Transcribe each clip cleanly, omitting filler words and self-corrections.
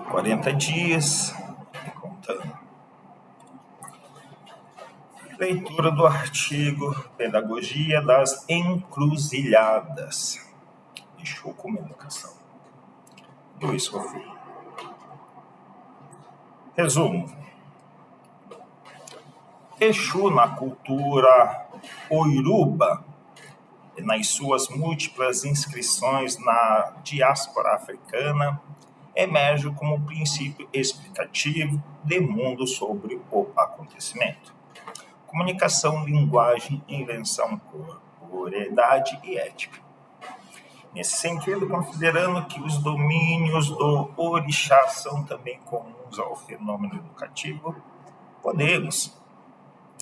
40 dias, contando. Leitura do artigo Pedagogia das Encruzilhadas, Exu como Educação, Luiz Rofino. Resumo. Exu na cultura oiruba, nas suas múltiplas inscrições na diáspora africana, emerge como princípio explicativo de mundo sobre o acontecimento. Comunicação, linguagem, invenção, corporeidade e ética. Nesse sentido, considerando que os domínios do orixá são também comuns ao fenômeno educativo, podemos,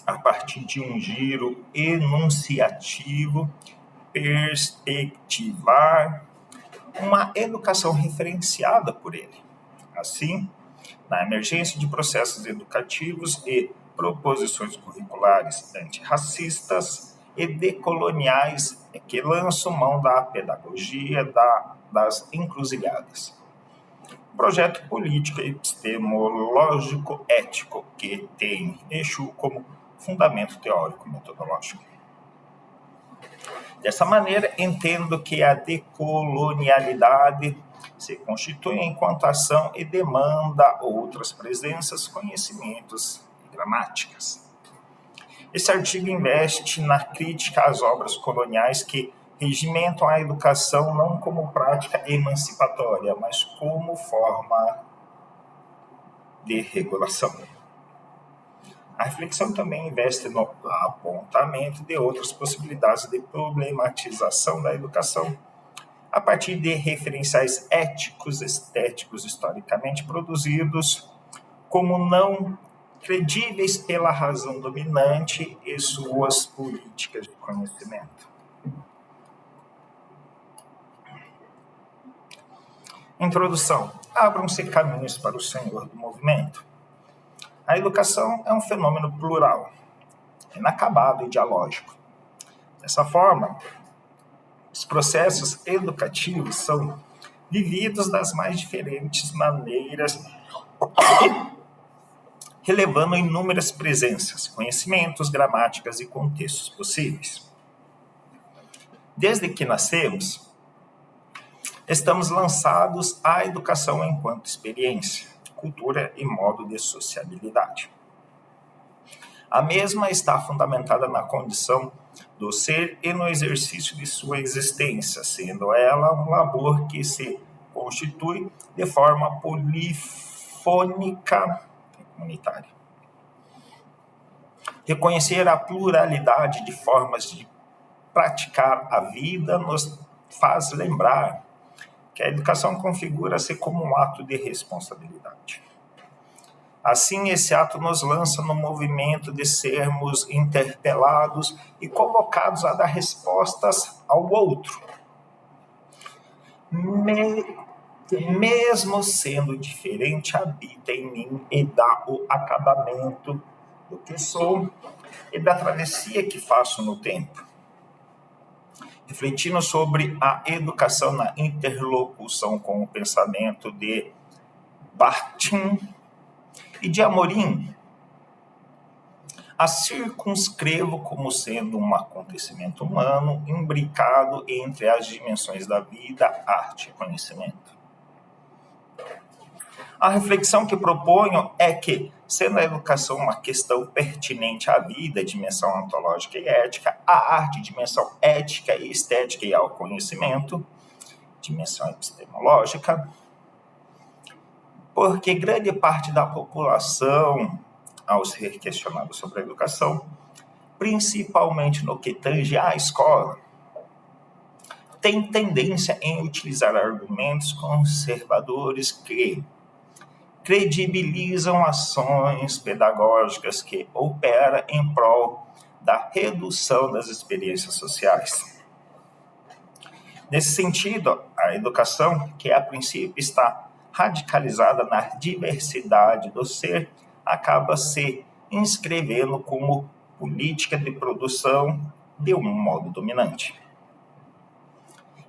a partir de um giro enunciativo, perspectivar uma educação referenciada por ele. Assim, na emergência de processos educativos e proposições curriculares antirracistas e decoloniais que lançam mão da pedagogia das encruzilhadas. Projeto político epistemológico ético que tem Exu como fundamento teórico metodológico. Dessa maneira, entendo que a decolonialidade se constitui enquanto ação e demanda outras presenças, conhecimentos e gramáticas. Esse artigo investe na crítica às obras coloniais que regimentam a educação não como prática emancipatória, mas como forma de regulação. A reflexão também investe no apontamento de outras possibilidades de problematização da educação, a partir de referenciais éticos, estéticos, historicamente produzidos, como não credíveis pela razão dominante e suas políticas de conhecimento. Introdução. Abram-se caminhos para o Senhor do movimento. A educação é um fenômeno plural, inacabado e dialógico. Dessa forma, os processos educativos são vividos das mais diferentes maneiras, relevando inúmeras presenças, conhecimentos, gramáticas e contextos possíveis. Desde que nascemos, estamos lançados à educação enquanto experiência, cultura e modo de sociabilidade. A mesma está fundamentada na condição do ser e no exercício de sua existência, sendo ela um labor que se constitui de forma polifônica e comunitária. Reconhecer a pluralidade de formas de praticar a vida nos faz lembrar que a educação configura-se como um ato de responsabilidade. Assim, esse ato nos lança no movimento de sermos interpelados e convocados a dar respostas ao outro. Mesmo sendo diferente, habita em mim e dá o acabamento do que sou e da travessia que faço no tempo. Refletindo sobre a educação na interlocução com o pensamento de Bakhtin e de Amorim, a circunscrevo como sendo um acontecimento humano imbricado entre as dimensões da vida, arte e conhecimento. A reflexão que proponho é que, sendo a educação uma questão pertinente à vida, dimensão ontológica e ética, a arte, dimensão ética e estética e ao conhecimento, dimensão epistemológica, porque grande parte da população, ao ser questionada sobre a educação, principalmente no que tange à escola, tem tendência em utilizar argumentos conservadores que credibilizam ações pedagógicas que operam em prol da redução das experiências sociais. Nesse sentido, a educação, que a princípio está radicalizada na diversidade do ser, acaba se inscrevendo como política de produção de um modo dominante.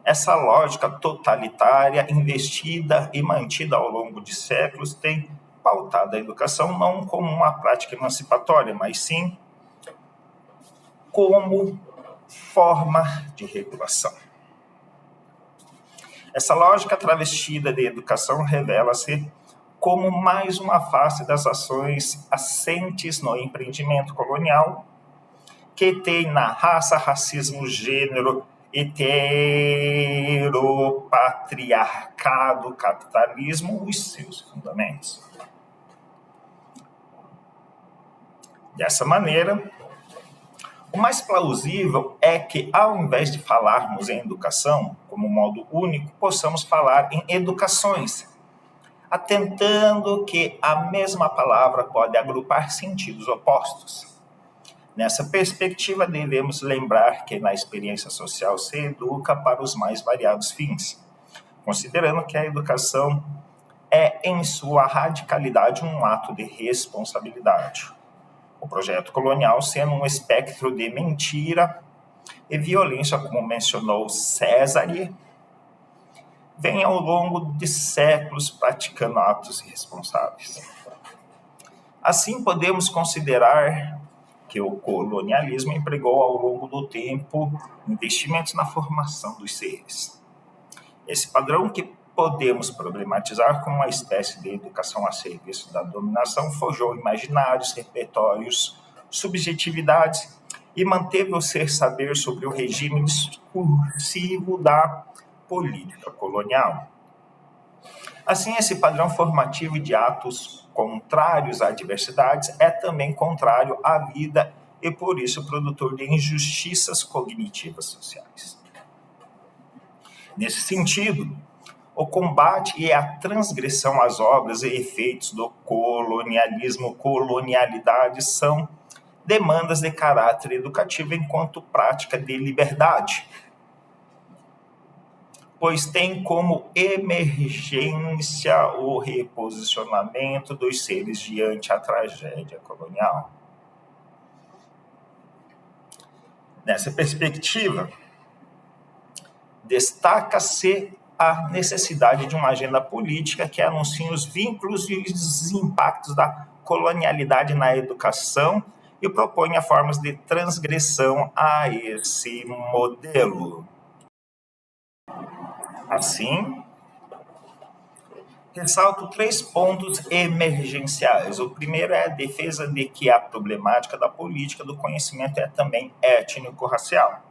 Essa lógica totalitária, investida e mantida ao longo de séculos, tem pautado a educação não como uma prática emancipatória, mas sim como forma de regulação. Essa lógica travestida de educação revela-se como mais uma face das ações assentes no empreendimento colonial, que tem na raça, racismo, gênero, heteropatriarcado, capitalismo os seus fundamentos. Dessa maneira, o mais plausível é que, ao invés de falarmos em educação como modo único, possamos falar em educações, atentando que a mesma palavra pode agrupar sentidos opostos. Nessa perspectiva, devemos lembrar que na experiência social se educa para os mais variados fins, considerando que a educação é, em sua radicalidade, um ato de responsabilidade. O projeto colonial sendo um espectro de mentira e violência, como mencionou César, vem ao longo de séculos praticando atos irresponsáveis. Assim, podemos considerar que o colonialismo empregou ao longo do tempo investimentos na formação dos seres. Esse padrão, que podemos problematizar como uma espécie de educação a serviço da dominação, forjou imaginários, repertórios, subjetividades e manteve o ser saber sobre o regime discursivo da política colonial. Assim, esse padrão formativo de atos contrários à diversidade é também contrário à vida e, por isso, produtor de injustiças cognitivas sociais. Nesse sentido, o combate e a transgressão às obras e efeitos do colonialismo, colonialidade, são demandas de caráter educativo enquanto prática de liberdade, pois tem como emergência o reposicionamento dos seres diante a tragédia colonial. Nessa perspectiva, destaca-se a necessidade de uma agenda política que anuncie os vínculos e os impactos da colonialidade na educação e proponha formas de transgressão a esse modelo. Assim, ressalto 3 pontos emergenciais. O primeiro é a defesa de que a problemática da política do conhecimento é também étnico-racial.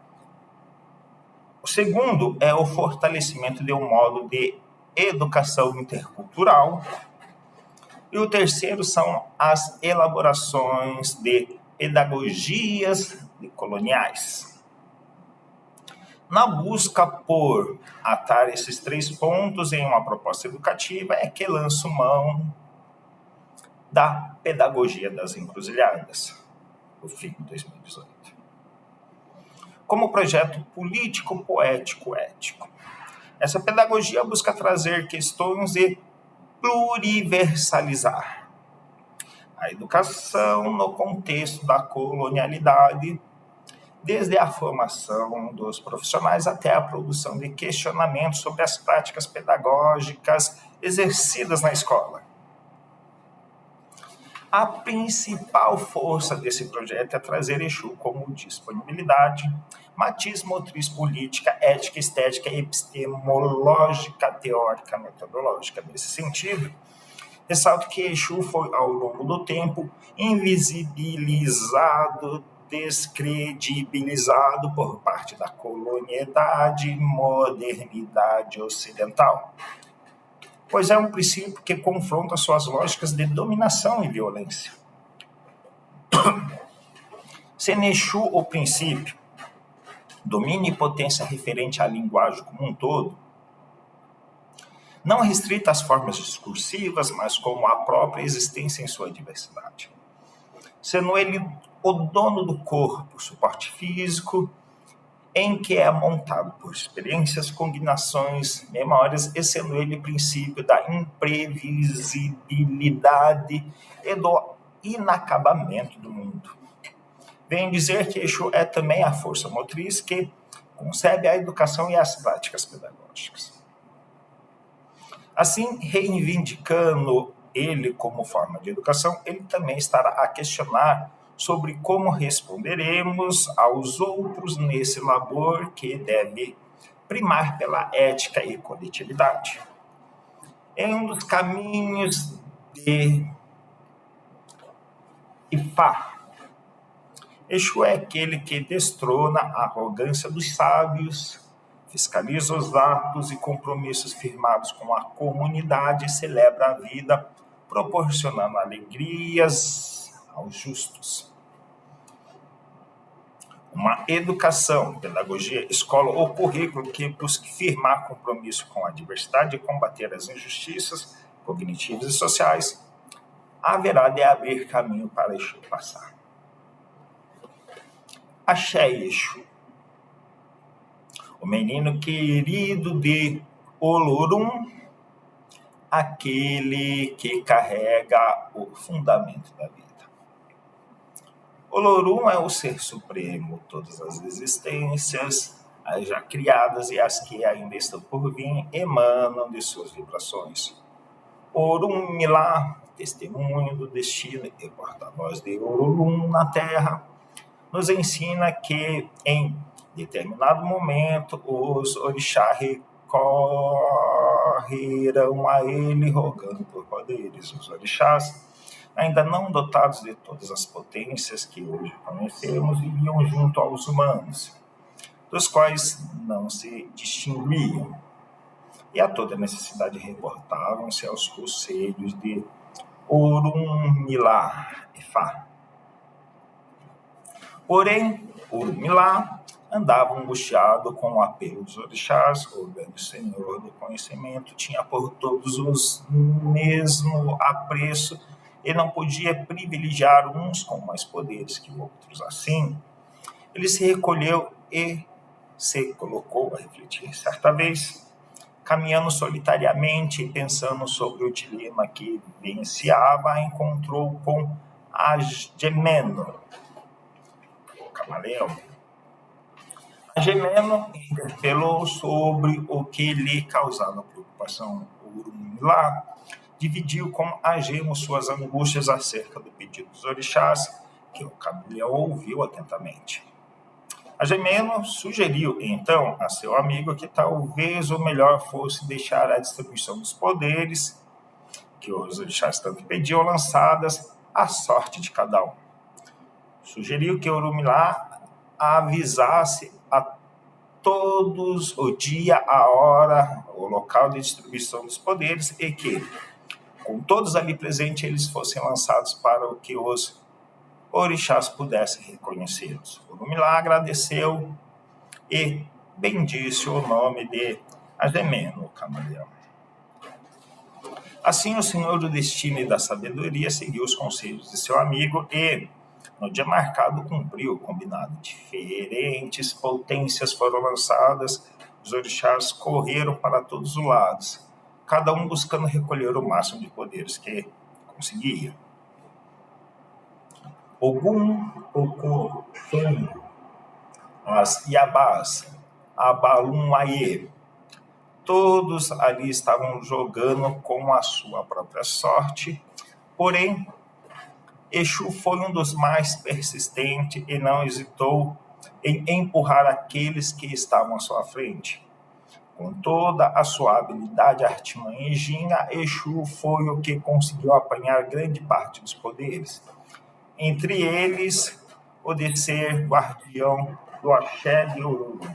O segundo é o fortalecimento de um modo de educação intercultural. E o terceiro são as elaborações de pedagogias coloniais. Na busca por atar esses 3 pontos em uma proposta educativa é que lanço mão da pedagogia das encruzilhadas, no fim de 2018. Como projeto político, poético, ético. Essa pedagogia busca trazer questões e pluriversalizar a educação no contexto da colonialidade, desde a formação dos profissionais até a produção de questionamentos sobre as práticas pedagógicas exercidas na escola. A principal força desse projeto é trazer Exu como disponibilidade, matiz motriz política, ética, estética, epistemológica, teórica, metodológica. Nesse sentido, ressalto que Exu foi, ao longo do tempo, invisibilizado, descredibilizado por parte da colonialidade, modernidade ocidental, pois é um princípio que confronta suas lógicas de dominação e violência. Sendo Exu o princípio, domínio e potência referente à linguagem como um todo, não restrita às formas discursivas, mas como a própria existência em sua diversidade. Sendo ele o dono do corpo, suporte físico, em que é montado por experiências, combinações, memórias, e sendo ele o princípio da imprevisibilidade e do inacabamento do mundo. Vem dizer que Exu é também a força motriz que concebe a educação e as práticas pedagógicas. Assim, reivindicando ele como forma de educação, ele também estará a questionar sobre como responderemos aos outros nesse labor que deve primar pela ética e coletividade. Em um dos caminhos de Ifá, Exu é aquele que destrona a arrogância dos sábios, fiscaliza os atos e compromissos firmados com a comunidade e celebra a vida, proporcionando alegrias aos justos. Uma educação, pedagogia, escola ou currículo que busque firmar compromisso com a diversidade e combater as injustiças cognitivas e sociais, haverá de abrir caminho para Exu passar. Axé Exu, o menino querido de Olorum, aquele que carrega o fundamento da vida. Olorum é o ser supremo, todas as existências, as já criadas e as que ainda estão por vir, emanam de suas vibrações. Orunmila, testemunho do destino e porta-voz de Olorum na Terra, nos ensina que, em determinado momento, os orixás recorrerão a ele rogando por poderes. Os orixás, ainda não dotados de todas as potências que hoje conhecemos, viviam junto aos humanos, dos quais não se distinguiam, e a toda necessidade reportavam-se aos conselhos de Orunmila Ifá. Porém, Orunmila andava angustiado com o apelo dos orixás. O grande senhor do conhecimento tinha por todos os mesmo apreço e não podia privilegiar uns com mais poderes que outros. Assim, ele se recolheu e se colocou a refletir. Certa vez, caminhando solitariamente e pensando sobre o dilema que vivenciava, encontrou com Agemeno, camaleão. Agemeno interpelou sobre o que lhe causava preocupação. Orunmila dividiu com Agemo suas angústias acerca do pedido dos orixás, que o camaleão ouviu atentamente. Agemeno sugeriu, então, a seu amigo que talvez o melhor fosse deixar a distribuição dos poderes, que os orixás tanto pediam, lançadas à sorte de cada um. Sugeriu que Orunmila avisasse a todos o dia, a hora, o local de distribuição dos poderes e que, com todos ali presentes, eles fossem lançados para o que os orixás pudessem reconhecê-los. Orunmila agradeceu e bendisse o nome de Agemeno, o camaleão. Assim, o senhor do destino e da sabedoria seguiu os conselhos de seu amigo e, no dia marcado, cumpriu o combinado. Diferentes potências foram lançadas, os orixás correram para todos os lados, cada um buscando recolher o máximo de poderes que conseguia. Ogum, Okun, Feng, as Iabás, Abalum-Aie, todos ali estavam jogando com a sua própria sorte, porém, Exu foi um dos mais persistentes e não hesitou em empurrar aqueles que estavam à sua frente. Com toda a sua habilidade artimanhejinha, Exu foi o que conseguiu apanhar grande parte dos poderes. Entre eles, o de ser guardião do axé de Olorum.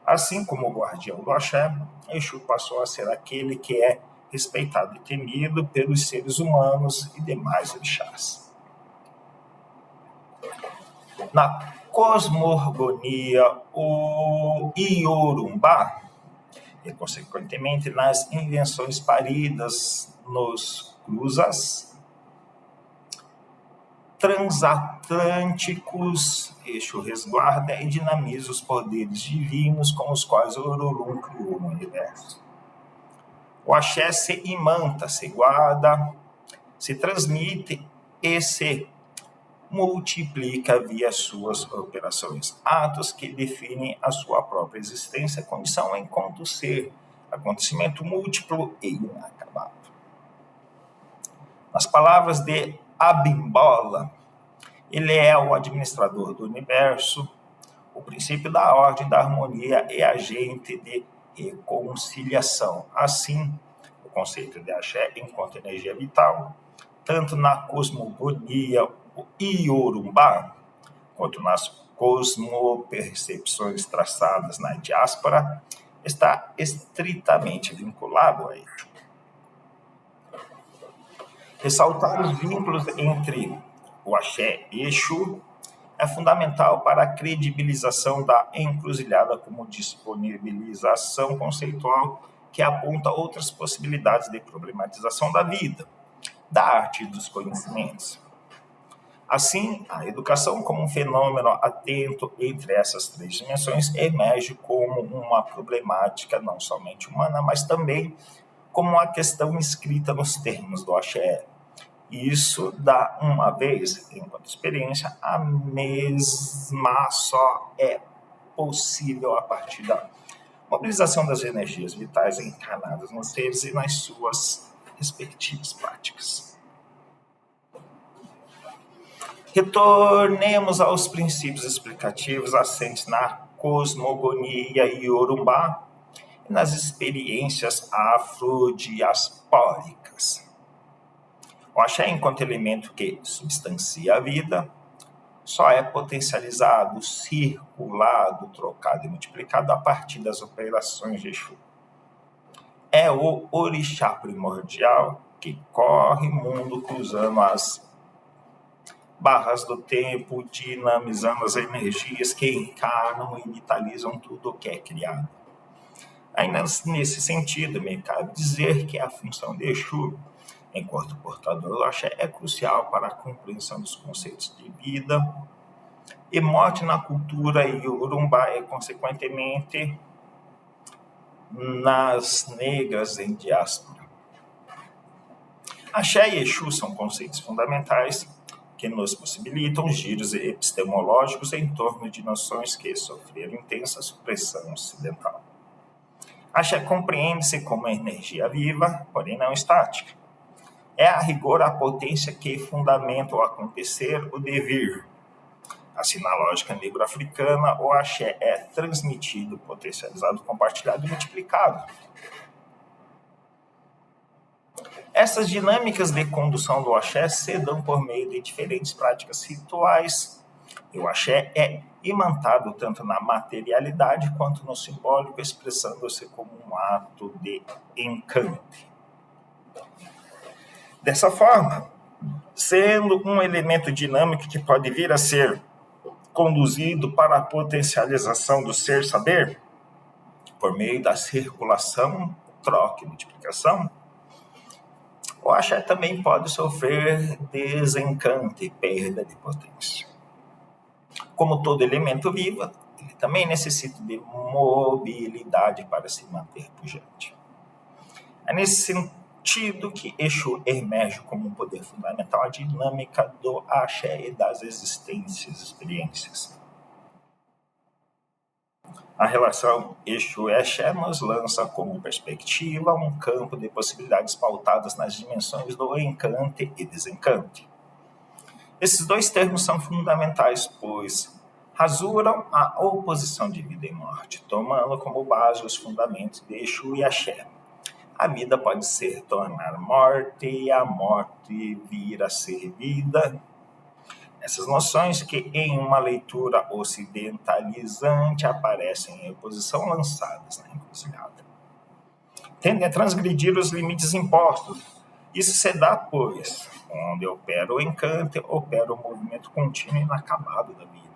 Assim como o guardião do axé, Exu passou a ser aquele que é respeitado e temido pelos seres humanos e demais orixás. Na cosmorgonia, o Iorumbá, e consequentemente nas invenções paridas nos cruzas transatlânticos, Exu resguarda e dinamiza os poderes divinos com os quais o Olorum criou o universo. O axé se imanta, se guarda, se transmite e se multiplica via suas operações, atos que definem a sua própria existência, condição enquanto ser, acontecimento múltiplo e inacabado. Nas palavras de Abimbola, ele é o administrador do universo, o princípio da ordem, da harmonia e agente de reconciliação. Assim, o conceito de axé encontra energia vital, tanto na cosmogonia Iorubá, quanto nas cosmopercepções traçadas na diáspora, está estritamente vinculado a ele. Ressaltar os vínculos entre o axé e Exu é fundamental para a credibilização da encruzilhada como disponibilização conceitual que aponta outras possibilidades de problematização da vida, da arte e dos conhecimentos. Assim, a educação como um fenômeno atento entre essas três dimensões emerge como uma problemática não somente humana, mas também como uma questão inscrita nos termos do axé. Isso dá, uma vez, enquanto experiência, a mesma só é possível a partir da mobilização das energias vitais encarnadas nos seres e nas suas respectivas práticas. Retornemos aos princípios explicativos assentes na cosmogonia iorubá e nas experiências afrodiaspóricas. O axé, enquanto elemento que substancia a vida, só é potencializado, circulado, trocado e multiplicado a partir das operações de Exu. É o orixá primordial que corre o mundo cruzando as barras do tempo, dinamizando as energias que encarnam e vitalizam tudo o que é criado. Ainda nesse sentido, me cabe dizer que a função de Exu, enquanto portador do axé, é crucial para a compreensão dos conceitos de vida e morte na cultura iorubá e, consequentemente, nas negras em diáspora. Axé e Exu são conceitos fundamentais que nos possibilitam giros epistemológicos em torno de noções que sofreram intensa supressão ocidental. Axé compreende-se como energia viva, porém não estática. É a rigor a potência que fundamenta o acontecer, o devir. Assim, na lógica negro-africana, o axé é transmitido, potencializado, compartilhado e multiplicado. Essas dinâmicas de condução do axé se dão por meio de diferentes práticas rituais. E o axé é imantado tanto na materialidade quanto no simbólico, expressando-se como um ato de encante. Dessa forma, sendo um elemento dinâmico que pode vir a ser conduzido para a potencialização do ser-saber, por meio da circulação, troca e multiplicação, o axé também pode sofrer desencante e perda de potência. Como todo elemento vivo, ele também necessita de mobilidade para se manter pujante. É nesse sentido que Exu emerge como um poder fundamental à dinâmica do axé e das existências e experiências. A relação Exu e Axé nos lança como perspectiva um campo de possibilidades pautadas nas dimensões do encante e desencante. Esses dois termos são fundamentais, pois rasuram a oposição de vida e morte, tomando como base os fundamentos de Exu e Axé. A vida pode se tornar morte e a morte vir a ser vida. Essas noções que, em uma leitura ocidentalizante, aparecem em oposição lançadas na encruzilhada, tendem a transgredir os limites impostos. Isso se dá, pois, onde opera o encanto, opera o movimento contínuo e inacabado da vida.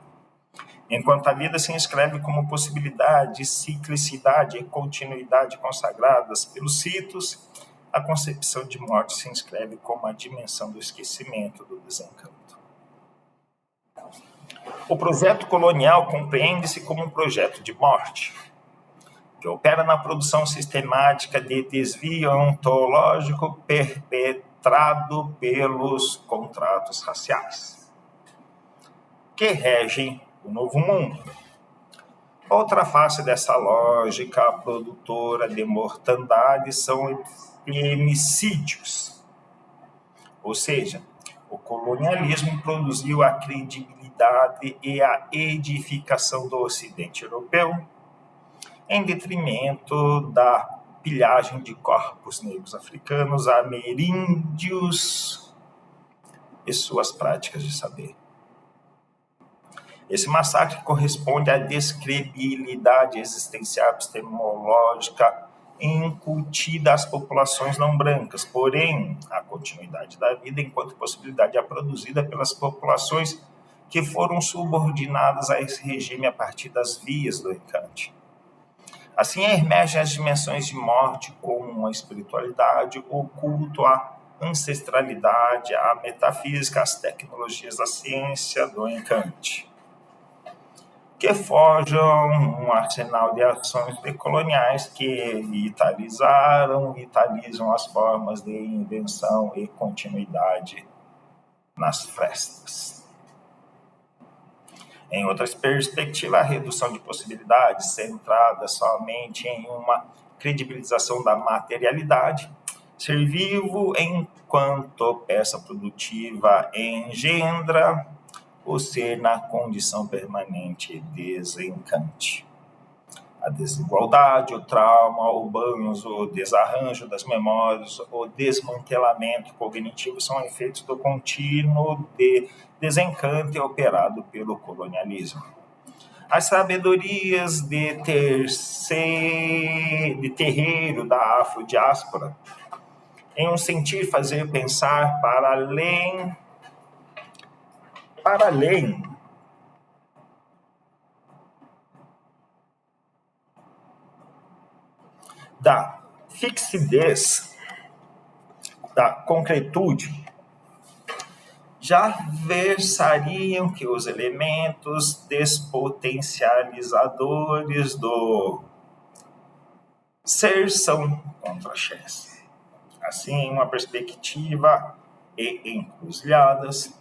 Enquanto a vida se inscreve como possibilidade, ciclicidade e continuidade consagradas pelos citos, a concepção de morte se inscreve como a dimensão do esquecimento, do desencanto. O projeto colonial compreende-se como um projeto de morte, que opera na produção sistemática de desvio ontológico perpetrado pelos contratos raciais. que regem o Novo Mundo. Outra face dessa lógica produtora de mortandade são epimicídios, ou seja, o colonialismo produziu a credibilidade e a edificação do Ocidente europeu, em detrimento da pilhagem de corpos negros africanos, ameríndios e suas práticas de saber. Esse massacre corresponde à descredibilidade existencial epistemológica incutida às populações não brancas, porém, a continuidade da vida enquanto possibilidade é produzida pelas populações que foram subordinadas a esse regime a partir das vias do encante. Assim emergem as dimensões de morte como a espiritualidade, o culto à ancestralidade, a metafísica, as tecnologias da ciência do encante, que forjam um arsenal de ações decoloniais que vitalizam as formas de invenção e continuidade nas frestas. Em outras perspectivas, a redução de possibilidades, centrada somente em uma credibilização da materialidade, ser vivo enquanto peça produtiva engendra o ser na condição permanente desencante. A desigualdade, o trauma, o banho, o desarranjo das memórias, o desmantelamento cognitivo são efeitos do contínuo desencanto operado pelo colonialismo. As sabedorias de terreiro da afrodiáspora, em um sentir fazer pensar para além da fixidez, da concretude, já versariam que os elementos despotencializadores do ser são contra-chés. Assim, uma perspectiva e encruzilhadas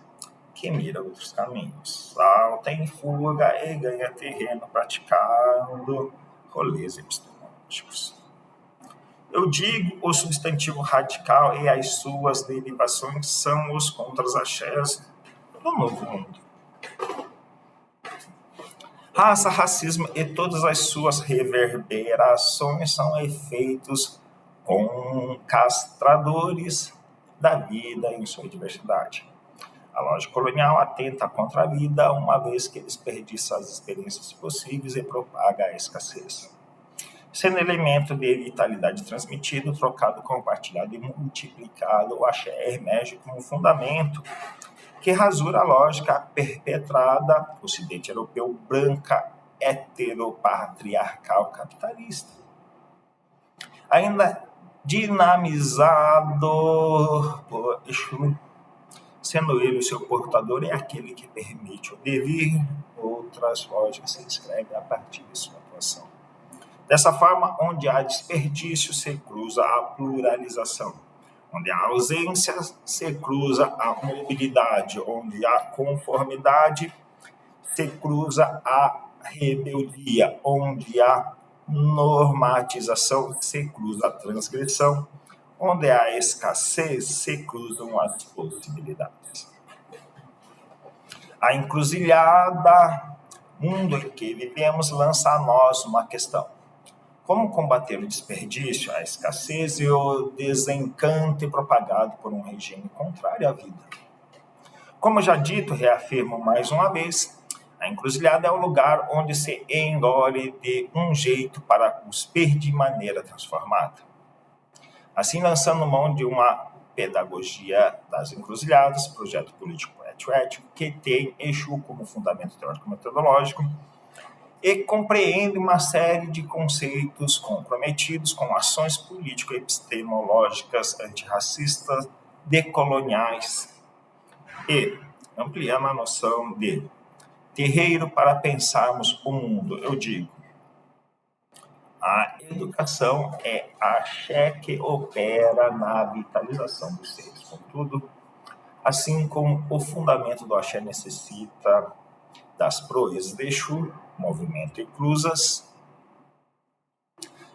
que mira outros caminhos, salta em fuga e ganha terreno praticando rolês epistemológicos. Eu digo, o substantivo radical e as suas derivações são os contra-axés do Novo Mundo. Raça, racismo e todas as suas reverberações são efeitos concastradores da vida em sua diversidade. A lógica colonial atenta contra a vida, uma vez que desperdiça as experiências possíveis e propaga a escassez. Sendo elemento de vitalidade transmitido, trocado, compartilhado e multiplicado, o axé emerge como fundamento que rasura a lógica perpetrada Ocidente europeu branca, heteropatriarcal, capitalista. Ainda dinamizado por Exu, sendo ele o seu portador, é aquele que permite o devir, outras lógicas se inscrevem a partir de sua atuação. Dessa forma, onde há desperdício, se cruza a pluralização. Onde há ausência, se cruza a mobilidade. Onde há conformidade, se cruza a rebeldia. Onde há normatização, se cruza a transgressão. Onde há escassez, se cruzam as possibilidades. A encruzilhada, mundo em que vivemos, lança a nós uma questão. Como combater o desperdício, a escassez e o desencanto propagado por um regime contrário à vida? Como já dito, reafirmo mais uma vez, a encruzilhada é o lugar onde se engole de um jeito para cuspir de maneira transformada. Assim, lançando mão de uma pedagogia das encruzilhadas, projeto político ético que tem Exu como fundamento teórico-metodológico, e compreende uma série de conceitos comprometidos com ações político-epistemológicas antirracistas, decoloniais e ampliando a noção de terreiro para pensarmos o mundo. Eu digo, a educação é a axé que opera na vitalização dos seres. Contudo, assim como o fundamento do axé necessita das proezas de Exu, movimento e cruzas.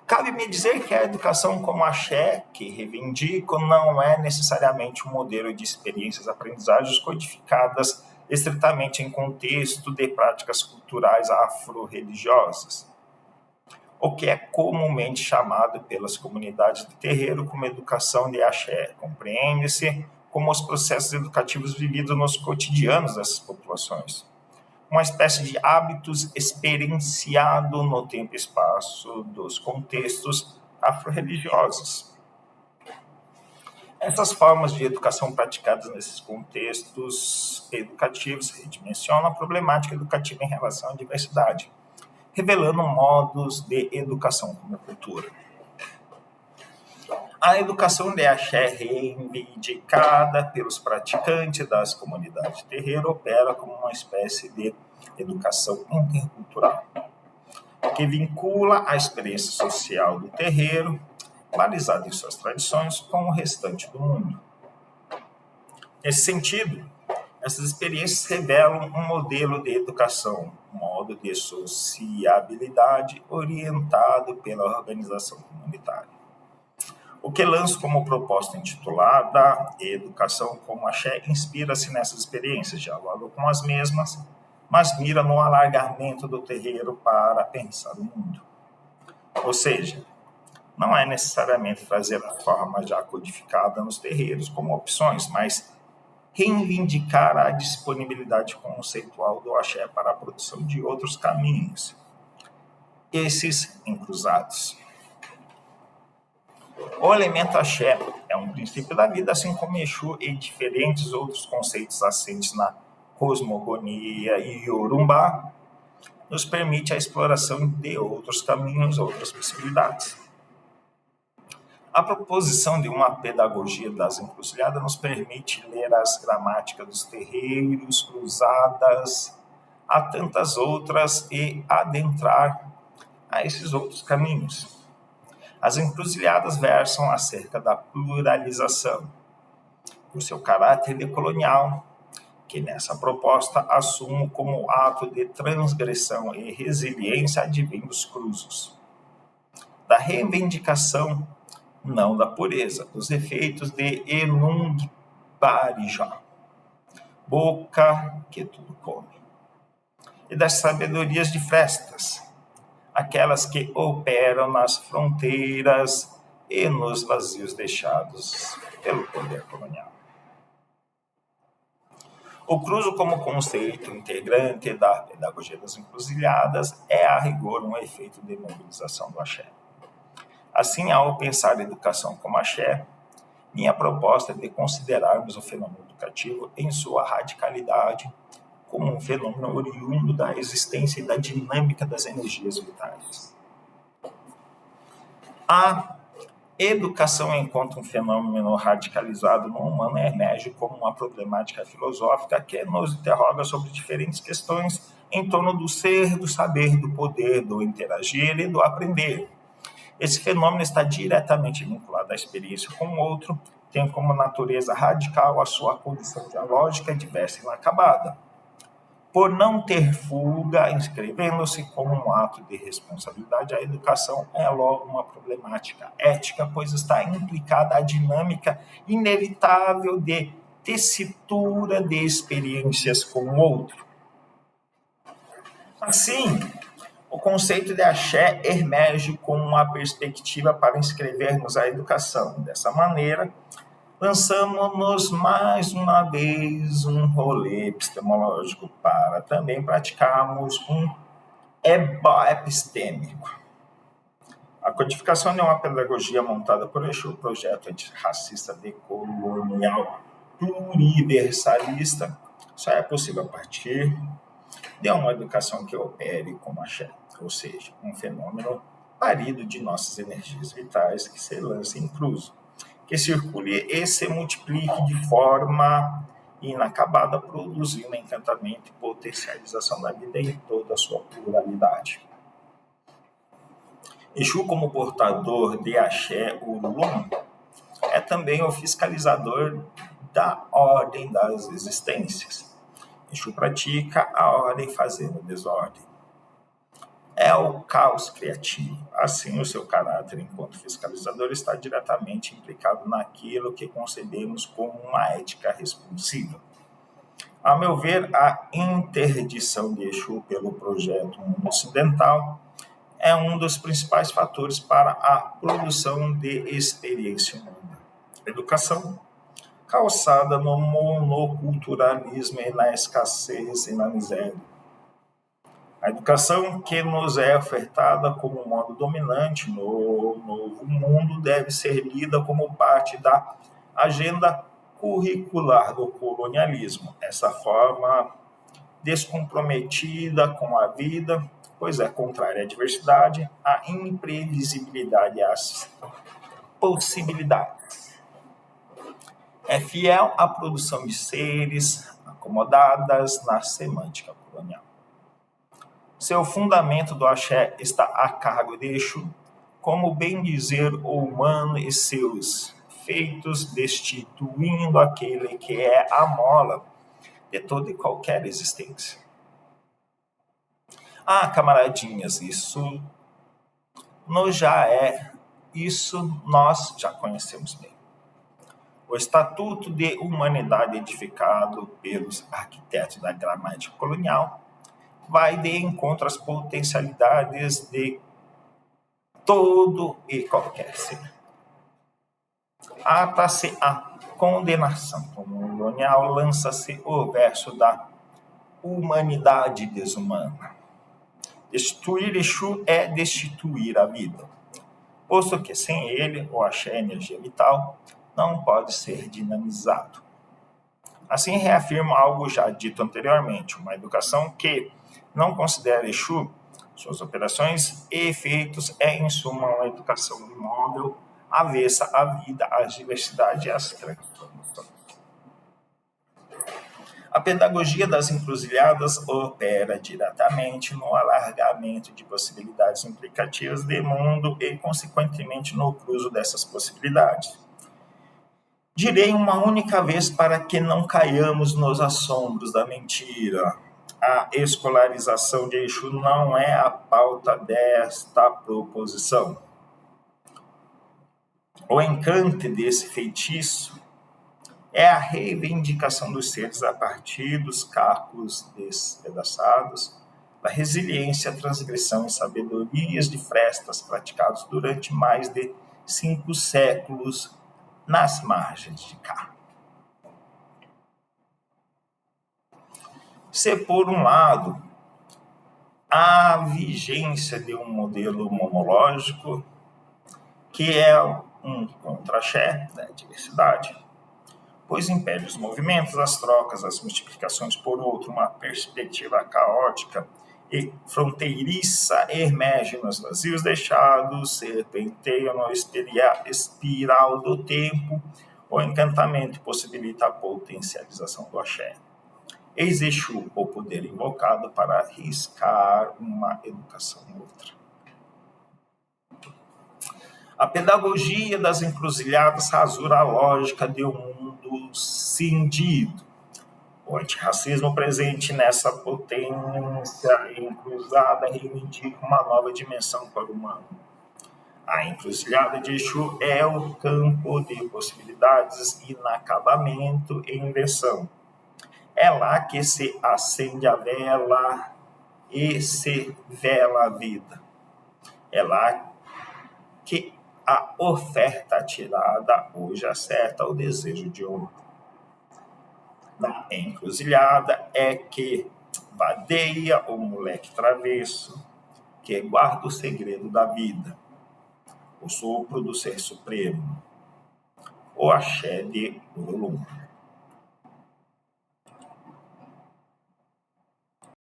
Cabe-me dizer que a educação como axé, que reivindico, não é necessariamente um modelo de experiências aprendizagens codificadas estritamente em contexto de práticas culturais afro-religiosas, o que é comumente chamado pelas comunidades de terreiro como educação de axé. Compreende-se como os processos educativos vividos nos cotidianos dessas populações, uma espécie de hábitos experienciado no tempo e espaço dos contextos afro-religiosos. Essas formas de educação praticadas nesses contextos educativos redimensionam a problemática educativa em relação à diversidade, revelando modos de educação como cultura. A educação de axé reivindicada pelos praticantes das comunidades de terreiro opera como uma espécie de educação intercultural, que vincula a experiência social do terreiro, balizada em suas tradições, com o restante do mundo. Nesse sentido, essas experiências revelam um modelo de educação, um modo de sociabilidade orientado pela organização comunitária. O que lanço como proposta intitulada Educação como Axé inspira-se nessas experiências, dialoga com as mesmas, mas mira no alargamento do terreiro para pensar o mundo. Ou seja, não é necessariamente trazer a forma já codificada nos terreiros como opções, mas reivindicar a disponibilidade conceitual do axé para a produção de outros caminhos, esses encruzados. O elemento axé é um princípio da vida, assim como Exu e diferentes outros conceitos assentes na cosmogonia e Yorumbá, nos permite a exploração de outros caminhos, outras possibilidades. A proposição de uma pedagogia das encruzilhadas nos permite ler as gramáticas dos terreiros, cruzadas, a tantas outras e adentrar a esses outros caminhos. As encruzilhadas versam acerca da pluralização, por seu caráter decolonial, que nessa proposta assumo como ato de transgressão e resiliência advém dos cruzos, da reivindicação, não da pureza, dos efeitos de Enumbarijá, boca que tudo come, e das sabedorias de frestas, aquelas que operam nas fronteiras e nos vazios deixados pelo poder colonial. O cruzo como conceito integrante da pedagogia das encruzilhadas é, a rigor, um efeito de mobilização do axé. Assim, ao pensar a educação como axé, minha proposta é de considerarmos o fenômeno educativo em sua radicalidade como um fenômeno oriundo da existência e da dinâmica das energias vitais. A educação enquanto um fenômeno radicalizado no humano emerge como uma problemática filosófica que nos interroga sobre diferentes questões em torno do ser, do saber, do poder, do interagir e do aprender. Esse fenômeno está diretamente vinculado à experiência com o outro, tem como natureza radical a sua condição dialógica diversa e inacabada. Por não ter fuga, inscrevendo-se como um ato de responsabilidade, a educação é logo uma problemática ética, pois está implicada a dinâmica inevitável de tessitura de experiências com o outro. Assim, o conceito de axé emerge como uma perspectiva para inscrevermos a educação. Dessa maneira, lançamos-nos mais uma vez um rolê epistemológico para também praticarmos um epistêmico. A codificação de uma pedagogia montada por Exu, projeto antirracista, decolonial, pluriversalista, só é possível a partir de uma educação que opere como axé, ou seja, um fenômeno parido de nossas energias vitais que se lança em cruzo, que circule e se multiplique de forma inacabada, produzindo encantamento e potencialização da vida em toda a sua pluralidade. Exu, como portador de axé Ulum, é também o fiscalizador da ordem das existências. Exu pratica a ordem fazendo a desordem. É o caos criativo. Assim, o seu caráter enquanto fiscalizador está diretamente implicado naquilo que concebemos como uma ética responsiva. A meu ver, a interdição de Exu pelo projeto Mundo Ocidental é um dos principais fatores para a produção de experiência humana. Educação calçada no monoculturalismo e na escassez e na miséria. A educação que nos é ofertada como modo dominante no novo mundo deve ser lida como parte da agenda curricular do colonialismo. Essa forma descomprometida com a vida, pois é contrária à diversidade, à imprevisibilidade e às possibilidades. É fiel à produção de seres acomodadas na semântica colonial. Seu fundamento do axé está a cargo de Exu, como bem dizer o humano e seus feitos, destituindo aquele que é a mola de toda e qualquer existência. Ah, camaradinhas, isso nós já conhecemos bem. O Estatuto de Humanidade edificado pelos arquitetos da gramática colonial vai de encontro às potencialidades de todo e qualquer ser. Ata-se a condenação colonial, lança-se o verso da humanidade desumana. Destituir Exu é destituir a vida, posto que sem ele, o axé, energia vital, não pode ser dinamizado. Assim reafirma algo já dito anteriormente, uma educação que não considera Exu, suas operações e efeitos é, em suma, uma educação imóvel, avessa à vida, à diversidade e às transformações. A pedagogia das encruzilhadas opera diretamente no alargamento de possibilidades implicativas de mundo e, consequentemente, no cruzo dessas possibilidades. Direi uma única vez para que não caiamos nos assombros da mentira. A escolarização de Exu não é a pauta desta proposição. O encante desse feitiço é a reivindicação dos seres a partir dos cálculos despedaçados, da resiliência, transgressão e sabedorias de frestas praticados durante mais de 5 séculos nas margens de cá. Se, por um lado, a vigência de um modelo monológico, que é um contra-axé da diversidade, pois impede os movimentos, as trocas, as multiplicações, por outro, uma perspectiva caótica e fronteiriça emerge nos vazios deixados, serpenteia no espiral do tempo, o encantamento possibilita a potencialização do axé. Eis Exu, o poder invocado para arriscar uma educação outra. A pedagogia das encruzilhadas rasura a lógica de um mundo cindido. O antirracismo presente nessa potência encruzada reivindica uma nova dimensão para o humano. A encruzilhada de Exu é o campo de possibilidades, inacabamento e invenção. É lá que se acende a vela e se vela a vida. É lá que a oferta tirada hoje acerta o desejo de outro. Na encruzilhada é que vadeia o moleque travesso, que guarda o segredo da vida, o sopro do ser supremo, o axé de Urulum.